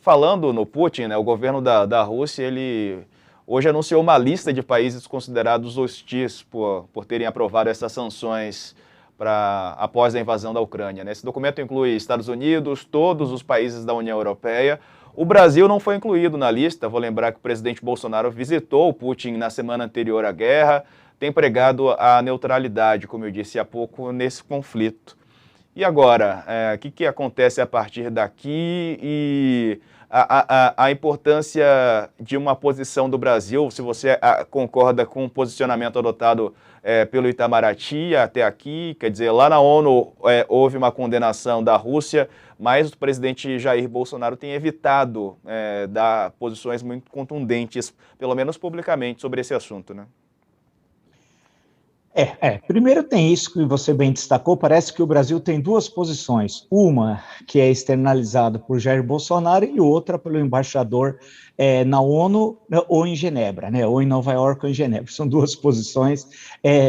falando no Putin, né, o governo da Rússia, ele hoje anunciou uma lista de países considerados hostis por terem aprovado essas sanções após a invasão da Ucrânia, né? Esse documento inclui Estados Unidos, todos os países da União Europeia. O Brasil não foi incluído na lista. Vou lembrar que o presidente Bolsonaro visitou o Putin na semana anterior à guerra, tem pregado a neutralidade, como eu disse há pouco, nesse conflito. E agora, o que acontece a partir daqui e a importância de uma posição do Brasil, se você concorda com o posicionamento adotado pelo Itamaraty até aqui, quer dizer, lá na ONU houve uma condenação da Rússia, mas o presidente Jair Bolsonaro tem evitado dar posições muito contundentes, pelo menos publicamente, sobre esse assunto, né? Primeiro tem isso que você bem destacou, parece que o Brasil tem duas posições, uma que é externalizada por Jair Bolsonaro e outra pelo embaixador na ONU ou em Genebra, né, ou em Nova York ou em Genebra, são duas posições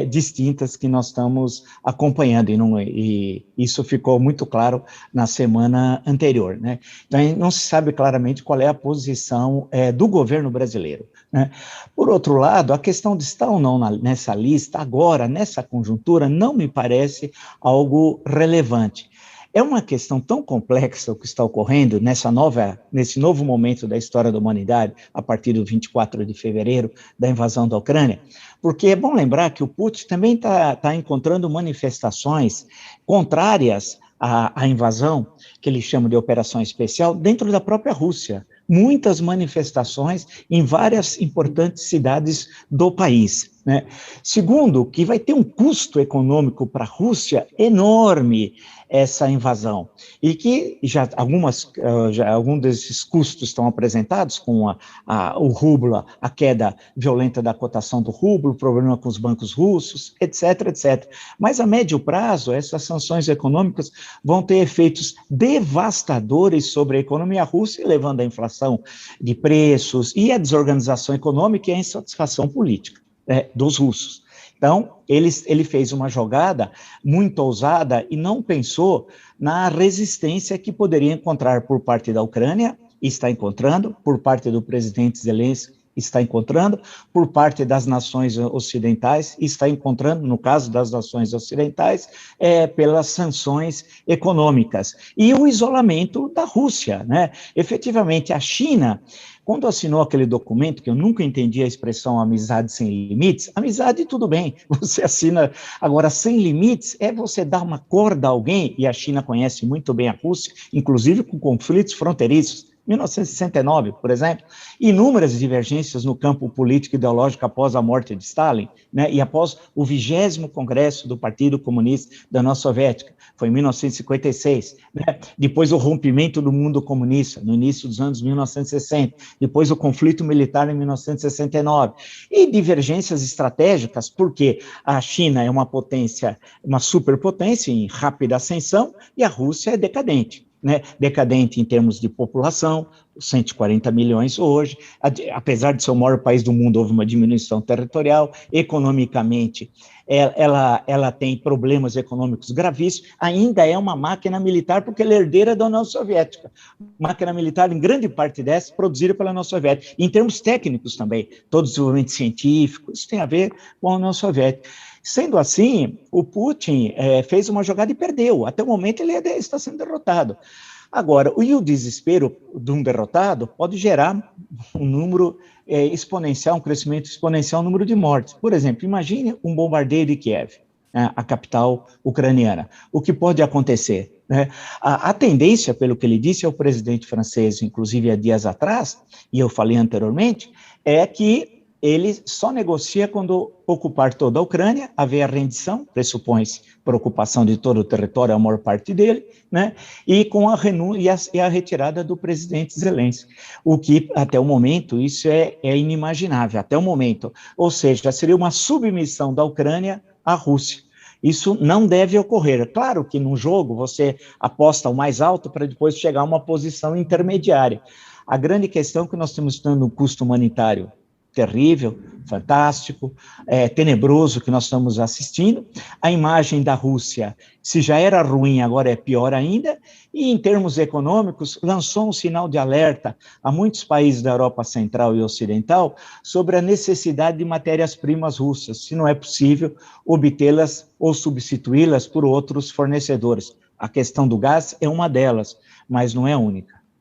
distintas que nós estamos acompanhando e isso ficou muito claro na semana anterior, né, então não se sabe claramente qual é a posição do governo brasileiro, né. Por outro lado, a questão de estar ou não nessa lista agora, nessa conjuntura, não me parece algo relevante. É uma questão tão complexa o que está ocorrendo nesse novo momento da história da humanidade, a partir do 24 de fevereiro, da invasão da Ucrânia, porque é bom lembrar que o Putin também está encontrando manifestações contrárias à invasão, que ele chama de operação especial, dentro da própria Rússia. Muitas manifestações em várias importantes cidades do país, né? Segundo, que vai ter um custo econômico para a Rússia enorme essa invasão, e que alguns desses custos estão apresentados com o rublo, a queda violenta da cotação do rublo, o problema com os bancos russos, etc, etc. Mas a médio prazo, essas sanções econômicas vão ter efeitos devastadores sobre a economia russa, levando à inflação de preços e à desorganização econômica e à insatisfação política dos russos. Então, ele fez uma jogada muito ousada e não pensou na resistência que poderia encontrar por parte da Ucrânia, e está encontrando, por parte do presidente Zelensky, está encontrando, por parte das nações ocidentais, está encontrando, no caso das nações ocidentais, pelas sanções econômicas. E o isolamento da Rússia, né? Efetivamente, a China, quando assinou aquele documento, que eu nunca entendi a expressão amizade sem limites, amizade tudo bem, você assina, agora sem limites é você dar uma corda a alguém, e a China conhece muito bem a Rússia, inclusive com conflitos fronteiriços, 1969, por exemplo, inúmeras divergências no campo político e ideológico após a morte de Stalin, né, e após o 20º Congresso do Partido Comunista da União Soviética, foi em 1956, né, depois o rompimento do mundo comunista, no início dos anos 1960, depois o conflito militar em 1969, e divergências estratégicas, porque a China é uma potência, uma superpotência em rápida ascensão, e a Rússia é decadente. Né, decadente em termos de população, 140 milhões hoje, apesar de ser o maior país do mundo, houve uma diminuição territorial, economicamente, ela tem problemas econômicos gravíssimos, ainda é uma máquina militar, porque ela é herdeira da União Soviética, máquina militar, em grande parte dessa, produzida pela União Soviética, em termos técnicos também, todo o desenvolvimento científico, isso tem a ver com a União Soviética. Sendo assim, o Putin fez uma jogada e perdeu. Até o momento ele está sendo derrotado. Agora, o desespero de um derrotado pode gerar um número exponencial, um crescimento exponencial no número de mortes. Por exemplo, imagine um bombardeio de Kiev, a capital ucraniana. O que pode acontecer? Né? A tendência, pelo que ele disse ao presidente francês, inclusive há dias atrás, e eu falei anteriormente, é que ele só negocia quando ocupar toda a Ucrânia, haver a rendição, pressupõe-se por ocupação de todo o território, a maior parte dele, né? E com a renúncia e a retirada do presidente Zelensky, o que até o momento isso é inimaginável, até o momento, ou seja, seria uma submissão da Ucrânia à Rússia. Isso não deve ocorrer. Claro que no jogo você aposta o mais alto para depois chegar a uma posição intermediária. A grande questão é que nós estamos tendo um custo humanitário terrível, fantástico, tenebroso que nós estamos assistindo. A imagem da Rússia, se já era ruim, agora é pior ainda, e em termos econômicos, lançou um sinal de alerta a muitos países da Europa Central e Ocidental sobre a necessidade de matérias-primas russas, se não é possível obtê-las ou substituí-las por outros fornecedores. A questão do gás é uma delas, mas não é a única.